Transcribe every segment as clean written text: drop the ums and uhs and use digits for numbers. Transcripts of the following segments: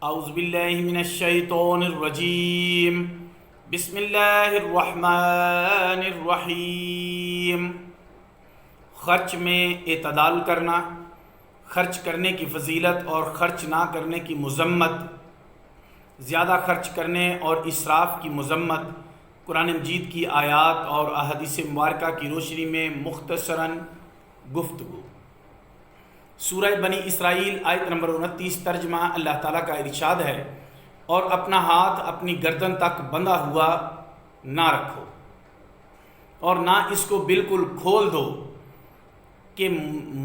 اعوذ باللہ من الشیطان الرجیم بسم اللہ الرحمن الرحیم۔ خرچ میں اعتدال کرنا، خرچ کرنے کی فضیلت اور خرچ نہ کرنے کی مذمت، زیادہ خرچ کرنے اور اسراف کی مذمت قرآن مجید کی آیات اور احادیث مبارکہ کی روشنی میں مختصراً گفتگو۔ سورہ بنی اسرائیل آیت نمبر 29 ترجمہ اللہ تعالیٰ کا ارشاد ہے، اور اپنا ہاتھ اپنی گردن تک بندھا ہوا نہ رکھو اور نہ اس کو بالکل کھول دو کہ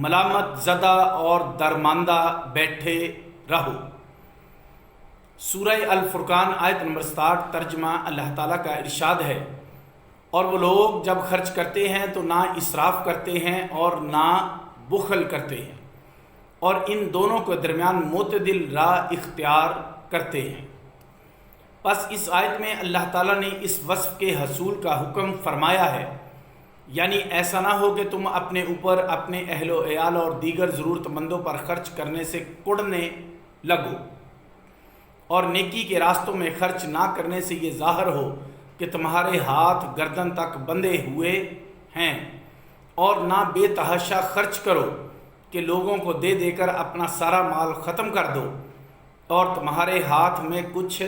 ملامت زدہ اور درماندہ بیٹھے رہو۔ سورہ الفرقان آیت نمبر 60 ترجمہ اللہ تعالیٰ کا ارشاد ہے، اور وہ لوگ جب خرچ کرتے ہیں تو نہ اسراف کرتے ہیں اور نہ بخل کرتے ہیں، اور ان دونوں کے درمیان معتدل راہ اختیار کرتے ہیں۔ پس اس آیت میں اللہ تعالیٰ نے اس وصف کے حصول کا حکم فرمایا ہے، یعنی ایسا نہ ہو کہ تم اپنے اوپر، اپنے اہل و عیال اور دیگر ضرورت مندوں پر خرچ کرنے سے کڑنے لگو، اور نیکی کے راستوں میں خرچ نہ کرنے سے یہ ظاہر ہو کہ تمہارے ہاتھ گردن تک بندھے ہوئے ہیں، اور نہ بے تحاشا خرچ کرو کہ لوگوں کو دے دے کر اپنا سارا مال ختم کر دو اور تمہارے ہاتھ میں کچھ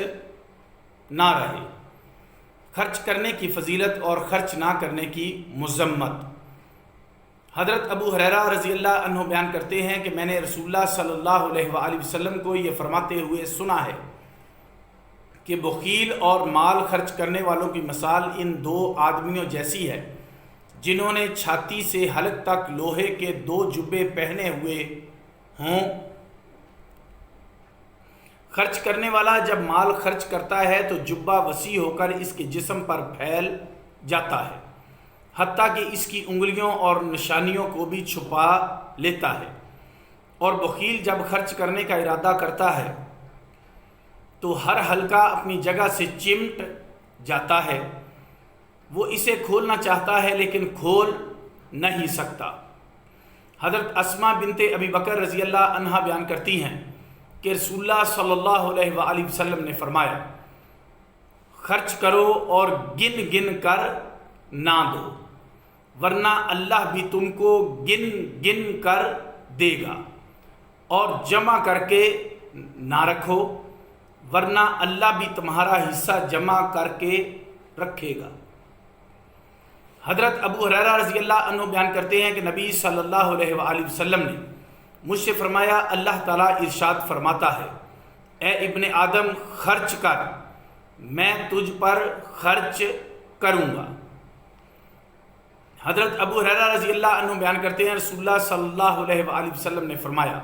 نہ رہے۔ خرچ کرنے کی فضیلت اور خرچ نہ کرنے کی مذمت۔ حضرت ابو ہریرہ رضی اللہ عنہ بیان کرتے ہیں کہ میں نے رسول اللہ صلی اللہ علیہ وآلہ وسلم کو یہ فرماتے ہوئے سنا ہے کہ بخیل اور مال خرچ کرنے والوں کی مثال ان دو آدمیوں جیسی ہے جنہوں نے چھاتی سے حلق تک لوہے کے 2 جبے پہنے ہوئے ہوں۔ خرچ کرنے والا جب مال خرچ کرتا ہے تو جبہ وسیع ہو کر اس کے جسم پر پھیل جاتا ہے، حتیٰ کہ اس کی انگلیوں اور نشانیوں کو بھی چھپا لیتا ہے، اور بخیل جب خرچ کرنے کا ارادہ کرتا ہے تو ہر حلقہ اپنی جگہ سے چمٹ جاتا ہے۔ وہ اسے کھولنا چاہتا ہے لیکن کھول نہیں سکتا۔ حضرت اسماء بنت ابی بکر رضی اللہ عنہا بیان کرتی ہیں کہ رسول اللہ صلی اللہ علیہ وآلہ وسلم نے فرمایا، خرچ کرو اور گن گن کر نہ دو، ورنہ اللہ بھی تم کو گن گن کر دے گا، اور جمع کر کے نہ رکھو، ورنہ اللہ بھی تمہارا حصہ جمع کر کے رکھے گا۔ حضرت ابو ہریرہ رضی اللہ عنہ بیان کرتے ہیں کہ نبی صلی اللہ علیہ وآلہ وسلم نے مجھ سے فرمایا، اللہ تعالیٰ ارشاد فرماتا ہے، اے ابن آدم خرچ کر، میں تجھ پر خرچ کروں گا۔ حضرت ابو ہریرہ رضی اللہ عنہ بیان کرتے ہیں رسول اللہ صلی اللہ علیہ وآلہ وسلم نے فرمایا،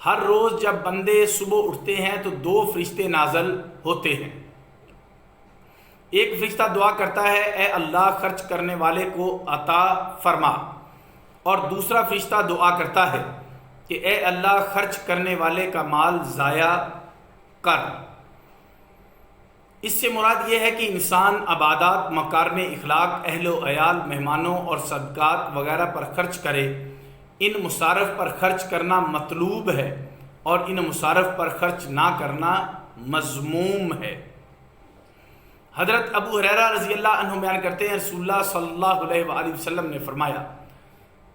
ہر روز جب بندے صبح اٹھتے ہیں تو 2 فرشتے نازل ہوتے ہیں۔ ایک فرشتہ دعا کرتا ہے، اے اللہ خرچ کرنے والے کو عطا فرما، اور دوسرا فرشتہ دعا کرتا ہے کہ اے اللہ خرچ کرنے والے کا مال ضائع کر۔ اس سے مراد یہ ہے کہ انسان عبادات، مکارم اخلاق، اہل و عیال، مہمانوں اور صدقات وغیرہ پر خرچ کرے۔ ان مصارف پر خرچ کرنا مطلوب ہے اور ان مصارف پر خرچ نہ کرنا مذموم ہے۔ حضرت ابو ہریرہ رضی اللہ عنہ بیان کرتے ہیں رسول اللہ صلی اللہ علیہ وآلہ وسلم نے فرمایا،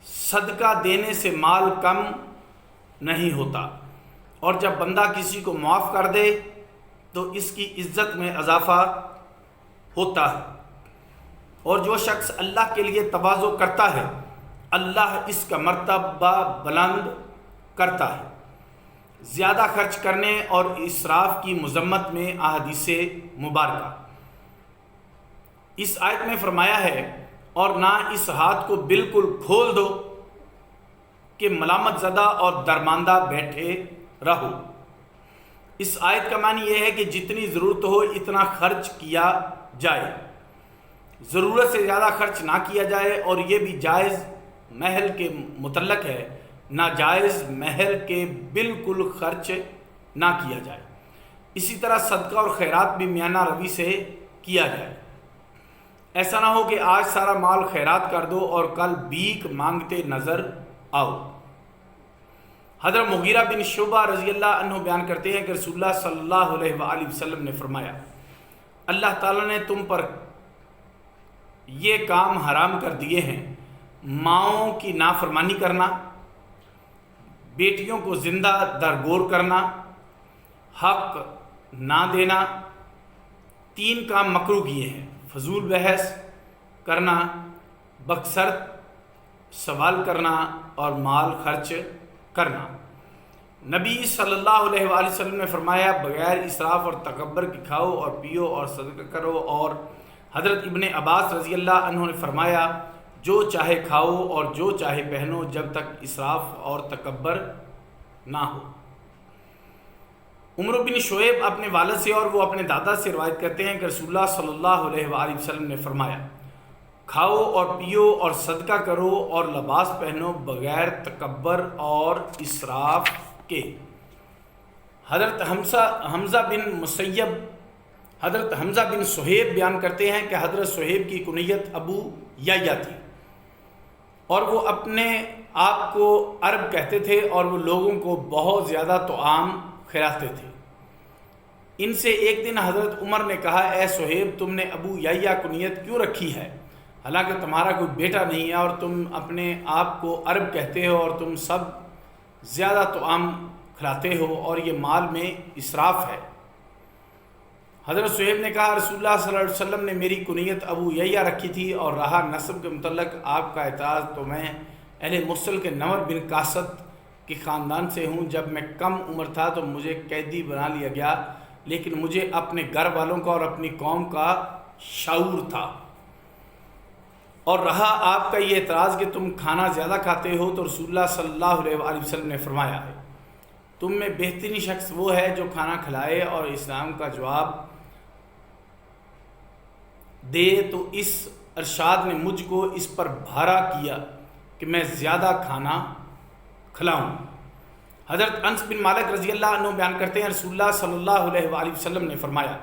صدقہ دینے سے مال کم نہیں ہوتا، اور جب بندہ کسی کو معاف کر دے تو اس کی عزت میں اضافہ ہوتا ہے، اور جو شخص اللہ کے لیے تواضع کرتا ہے اللہ اس کا مرتبہ بلند کرتا ہے۔ زیادہ خرچ کرنے اور اسراف کی مذمت میں احادیث مبارکہ۔ اس آیت میں فرمایا ہے، اور نہ اس ہاتھ کو بالکل کھول دو کہ ملامت زدہ اور درماندہ بیٹھے رہو۔ اس آیت کا معنی یہ ہے کہ جتنی ضرورت ہو اتنا خرچ کیا جائے، ضرورت سے زیادہ خرچ نہ کیا جائے، اور یہ بھی جائز محل کے متعلق ہے، ناجائز محل کے بالکل خرچ نہ کیا جائے۔ اسی طرح صدقہ اور خیرات بھی میانہ روی سے کیا جائے۔ ایسا نہ ہو کہ آج سارا مال خیرات کر دو اور کل بھیک مانگتے نظر آؤ۔ حضرت مغیرہ بن شعبہ رضی اللہ عنہ بیان کرتے ہیں کہ رسول اللہ صلی اللہ علیہ وآلہ وسلم نے فرمایا اللہ تعالیٰ نے تم پر یہ کام حرام کر دیے ہیں: ماؤں کی نافرمانی کرنا، بیٹیوں کو زندہ درگور کرنا، حق نہ دینا۔ 3 کام مکروہ کیے ہیں: فضول بحث کرنا، بکثرت سوال کرنا اور مال خرچ کرنا۔ نبی صلی اللہ علیہ وآلہ وسلم نے فرمایا بغیر اسراف اور تکبر کے کھاؤ اور پیو اور صدقہ کرو۔ اور حضرت ابن عباس رضی اللہ عنہ نے فرمایا جو چاہے کھاؤ اور جو چاہے پہنو جب تک اسراف اور تکبر نہ ہو۔ عمر بن شعیب اپنے والد سے اور وہ اپنے دادا سے روایت کرتے ہیں کہ رسول اللہ صلی اللہ علیہ وآلہ وسلم نے فرمایا کھاؤ اور پیو اور صدقہ کرو اور لباس پہنو بغیر تکبر اور اسراف کے۔ حضرت حمزہ بن صہیب بیان کرتے ہیں کہ حضرت صہیب کی کنیت ابو یحییٰ تھی اور وہ اپنے آپ کو عرب کہتے تھے اور وہ لوگوں کو بہت زیادہ طعام کھلاتے تھے۔ ان سے ایک دن حضرت عمر نے کہا اے صہیب تم نے ابو یحییٰ کنیت کیوں رکھی ہے حالانکہ تمہارا کوئی بیٹا نہیں ہے اور تم اپنے آپ کو عرب کہتے ہو اور تم سب زیادہ طعام کھلاتے ہو اور یہ مال میں اسراف ہے۔ حضرت صہیب نے کہا رسول اللہ صلی اللہ علیہ وسلم نے میری کنیت ابو یحییٰ رکھی تھی اور رہا نسب کے متعلق آپ کا اعتراض تو میں اہل موصل کے نمر بن قاصد کے خاندان سے ہوں۔ جب میں کم عمر تھا تو مجھے قیدی بنا لیا گیا لیکن مجھے اپنے گھر والوں کا اور اپنی قوم کا شعور تھا۔ اور رہا آپ کا یہ اعتراض کہ تم کھانا زیادہ کھاتے ہو تو رسول اللہ صلی اللہ علیہ وآلہ وسلم نے فرمایا ہے تم میں بہترین شخص وہ ہے جو کھانا کھلائے اور اسلام کا جواب دے۔ تو اس ارشاد نے مجھ کو اس پر بھارا کیا کہ میں زیادہ کھانا کھلاؤں۔ حضرت انس بن مالک رضی اللہ عنہ بیان کرتے ہیں رسول اللہ صلی اللہ علیہ وآلہ وسلم نے فرمایا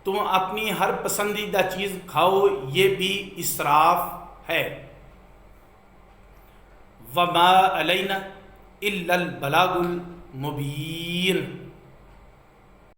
تم اپنی ہر پسندیدہ چیز کھاؤ یہ بھی اسراف ہے۔ وما علینا الا البلاغ المبین۔